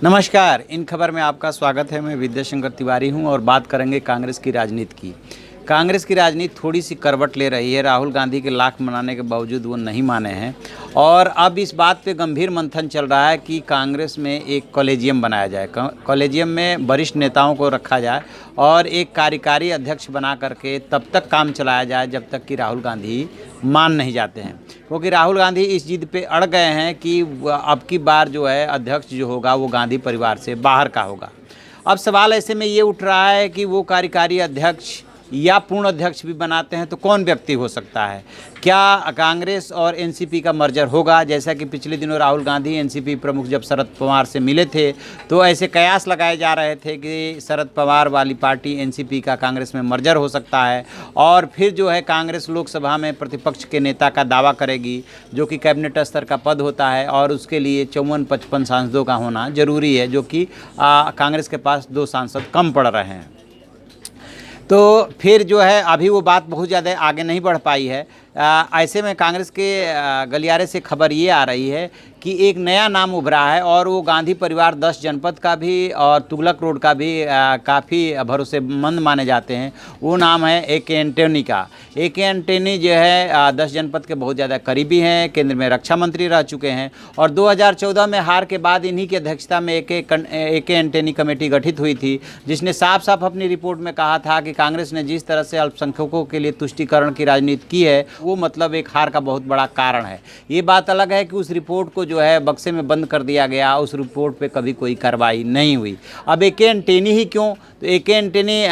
नमस्कार। इन खबर में आपका स्वागत है। मैं विद्याशंकर तिवारी हूं और बात करेंगे कांग्रेस की राजनीति की। कांग्रेस की राजनीति थोड़ी सी करवट ले रही है। राहुल गांधी के लाख मनाने के बावजूद वो नहीं माने हैं और अब इस बात पे गंभीर मंथन चल रहा है कि कांग्रेस में एक कॉलेजियम बनाया जाए। कॉलेजियम में वरिष्ठ नेताओं को रखा जाए और एक कार्यकारी अध्यक्ष बना करके तब तक काम चलाया जाए जब तक कि राहुल गांधी मान नहीं जाते हैं, क्योंकि राहुल गांधी इस जिद पे अड़ गए हैं कि अब की बार जो है अध्यक्ष जो होगा वो गांधी परिवार से बाहर का होगा। अब सवाल ऐसे में ये उठ रहा है कि वो कार्यकारी अध्यक्ष या पूर्ण अध्यक्ष भी बनाते हैं तो कौन व्यक्ति हो सकता है? क्या कांग्रेस और एनसीपी का मर्जर होगा? जैसा कि पिछले दिनों राहुल गांधी एनसीपी प्रमुख जब शरद पवार से मिले थे तो ऐसे कयास लगाए जा रहे थे कि शरद पवार वाली पार्टी एनसीपी का कांग्रेस में मर्जर हो सकता है और फिर जो है कांग्रेस लोकसभा में प्रतिपक्ष के नेता का दावा करेगी, जो कि कैबिनेट स्तर का पद होता है और उसके लिए 54-55 सांसदों का होना जरूरी है, जो कि कांग्रेस के पास 2 सांसद कम पड़ रहे हैं। तो फिर जो है अभी वो बात बहुत ज़्यादा आगे नहीं बढ़ पाई है। ऐसे में कांग्रेस के गलियारे से खबर ये आ रही है कि एक नया नाम उभरा है और वो गांधी परिवार 10 जनपद का भी और तुगलक रोड का भी काफ़ी भरोसेमंद माने जाते हैं। वो नाम है ए.के. एंटनी का। ए.के. एंटनी जो है 10 जनपद के बहुत ज़्यादा करीबी हैं, केंद्र में रक्षा मंत्री रह चुके हैं और 2014 में हार के बाद इन्हीं की अध्यक्षता में ए.के. एंटनी कमेटी गठित हुई थी, जिसने साफ साफ अपनी रिपोर्ट में कहा था कि कांग्रेस ने जिस तरह से अल्पसंख्यकों के लिए तुष्टीकरण की राजनीति की है वो मतलब एक हार का बहुत बड़ा कारण है। ये बात अलग है कि उस रिपोर्ट को जो है बक्से में बंद कर दिया गया, उस रिपोर्ट पे कभी कोई कार्रवाई नहीं हुई। अब ए.के. एंटनी ही क्यों? तो ए.के. एंटनी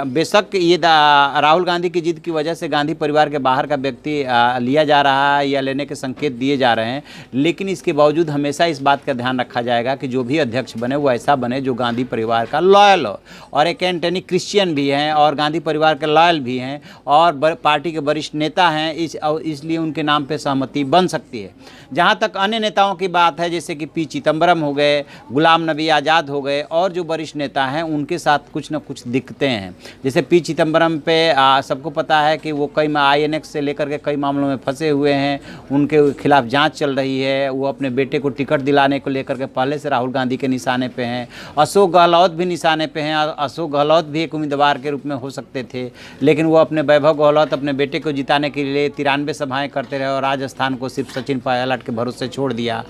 बेशक ये राहुल गांधी की जिद की वजह से गांधी परिवार के बाहर का व्यक्ति लिया जा रहा है या लेने के संकेत दिए जा रहे हैं, लेकिन इसके बावजूद हमेशा इस बात का ध्यान रखा जाएगा कि जो भी अध्यक्ष बने वो ऐसा बने जो गांधी परिवार का लॉयल हो। और ए.के. एंटनी क्रिश्चियन भी हैं और गांधी परिवार के लॉयल भी हैं और पार्टी के वरिष्ठ नेता हैं, इसलिए उनके नाम पे सहमति बन सकती है। जहां तक अन्य नेताओं की बात है, जैसे कि पी चिदम्बरम हो गए, गुलाम नबी आज़ाद हो गए और जो वरिष्ठ नेता हैं उनके साथ कुछ न कुछ दिक्कतें हैं। जैसे पी चिदम्बरम पे सबको पता है कि वो कई INX से लेकर के कई मामलों में फंसे हुए हैं, उनके खिलाफ जांच चल रही है। वो अपने बेटे को टिकट दिलाने को लेकर के पहले से राहुल गांधी के निशाने पे हैं। अशोक गहलोत भी निशाने पे हैं। अशोक गहलोत भी एक उम्मीदवार के रूप में हो सकते थे, लेकिन वो अपने वैभव गहलोत अपने बेटे को जिताने के लिए 93 सभाएं करते रहे और राजस्थान को सिर्फ सचिन पायलट के भरोसे छोड़ दिया।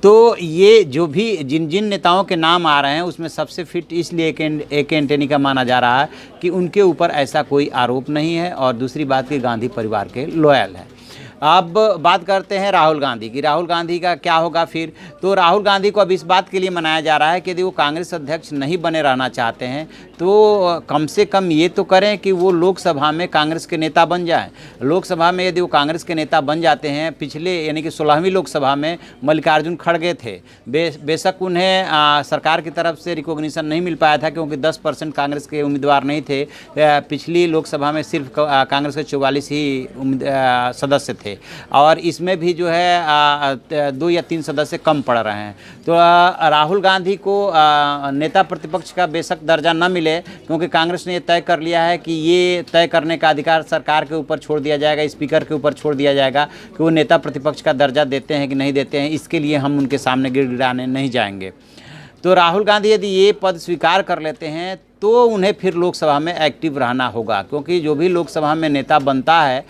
तो ये जो भी जिन जिन नेताओं के नाम आ रहे हैं उसमें सबसे फिट इसलिए ए.के. एंटनी का माना जा रहा है कि उनके ऊपर ऐसा कोई आरोप नहीं है और दूसरी बात कि गांधी परिवार के लॉयल है। अब बात करते हैं राहुल गांधी की। राहुल गांधी का क्या होगा फिर? तो राहुल गांधी को अब इस बात के लिए मनाया जा रहा है कि यदि वो कांग्रेस अध्यक्ष नहीं बने रहना चाहते हैं तो कम से कम ये तो करें कि वो लोकसभा में कांग्रेस के नेता बन जाएं। लोकसभा में यदि वो कांग्रेस के नेता बन जाते हैं, पिछले यानी कि 16वीं लोकसभा में मल्लिकार्जुन खड़गे थे, बेशक उन्हें सरकार की तरफ से रिकॉग्निशन नहीं मिल पाया था क्योंकि 10% कांग्रेस के उम्मीदवार नहीं थे। पिछली लोकसभा में सिर्फ कांग्रेस के 44 ही सदस्य थे और इसमें भी जो है 2 या 3 सदस्य कम पड़ रहे हैं। तो राहुल गांधी को नेता प्रतिपक्ष का बेशक दर्जा न मिले, क्योंकि कांग्रेस ने ये तय कर लिया है कि ये तय करने का अधिकार सरकार के ऊपर छोड़ दिया जाएगा, स्पीकर के ऊपर छोड़ दिया जाएगा कि वो नेता प्रतिपक्ष का दर्जा देते हैं कि नहीं देते हैं। इसके लिए हम उनके सामने गिड़गिड़ाने नहीं जाएंगे। तो राहुल गांधी यदि ये पद स्वीकार कर लेते हैं तो उन्हें फिर लोकसभा में एक्टिव रहना होगा, क्योंकि जो भी लोकसभा में नेता बनता है,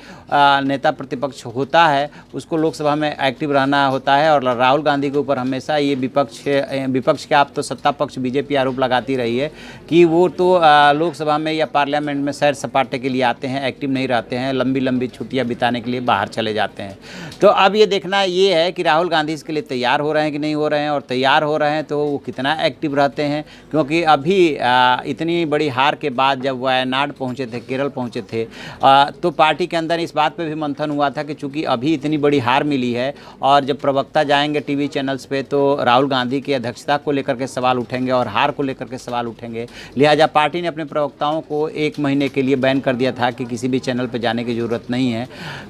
नेता प्रतिपक्ष होता है, उसको लोकसभा में एक्टिव रहना होता है। और राहुल गांधी के ऊपर हमेशा ये विपक्ष के आप तो सत्ता पक्ष बीजेपी आरोप लगाती रही है कि वो तो लोकसभा में या पार्लियामेंट में सैर सपाटे के लिए आते हैं, एक्टिव नहीं रहते हैं, लंबी लंबी छुट्टियां बिताने के लिए बाहर चले जाते हैं। तो अब ये देखना ये है कि राहुल गांधी इसके लिए तैयार हो रहे हैं कि नहीं हो रहे हैं, और तैयार हो रहे हैं तो वो कितना एक्टिव रहते हैं। क्योंकि अभी इतनी बड़ी हार के बाद जब वायनाड पहुंचे थे, केरल पहुंचे थे, तो पार्टी के अंदर इस बात पे भी मंथन हुआ था कि चूंकि अभी इतनी बड़ी हार मिली है और जब प्रवक्ता जाएंगे टीवी चैनल्स पे तो राहुल गांधी की अध्यक्षता को लेकर के सवाल उठेंगे और हार को लेकर के सवाल उठेंगे। लिहाजा पार्टी ने अपने प्रवक्ताओं को 1 महीने के लिए बैन कर दिया था कि किसी भी चैनल पर जाने की ज़रूरत नहीं है।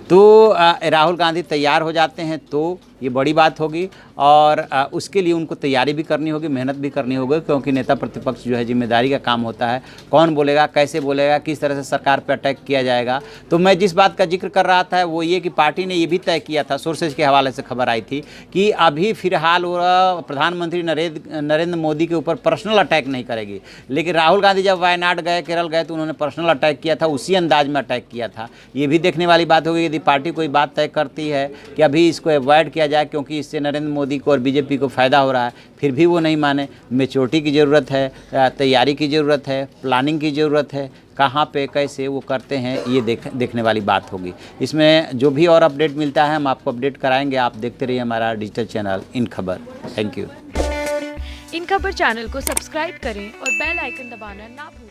तो राहुल गांधी तैयार हो जाते हैं तो ये बड़ी बात होगी और उसके लिए उनको तैयारी भी करनी होगी, मेहनत भी करनी होगी, क्योंकि नेता प्रतिपक्ष जो है जिम्मेदारी का काम होता है। कौन बोलेगा, कैसे बोलेगा, किस तरह से सरकार पर अटैक किया जाएगा। तो मैं जिस बात का जिक्र कर रहा था वो ये कि पार्टी ने ये भी तय किया था, सोर्सेज के हवाले से खबर आई थी कि अभी फिलहाल वो प्रधानमंत्री नरेंद्र मोदी के ऊपर पर्सनल अटैक नहीं करेगी। लेकिन राहुल गांधी जब वायनाड गए, केरल गए, तो उन्होंने पर्सनल अटैक किया था, उसी अंदाज में अटैक किया था। ये भी देखने वाली बात होगी यदि पार्टी कोई बात तय करती है कि अभी इसको अवॉइड किया जाए क्योंकि इससे नरेंद्र मोदी को और बीजेपी को फ़ायदा हो रहा है, फिर भी वो नहीं माने। मैच्योरिटी की ज़रूरत है, तैयारी की ज़रूरत है, प्लानिंग की ज़रूरत है, कहाँ पे कैसे वो करते हैं, ये देखने वाली बात होगी। इसमें जो भी और अपडेट मिलता है हम आपको अपडेट कराएंगे। आप देखते रहिए हमारा डिजिटल चैनल इन खबर। Thank you. इन खबर चैनल को सब्सक्राइब करें और बेल आइकन दबाना ना भूलें।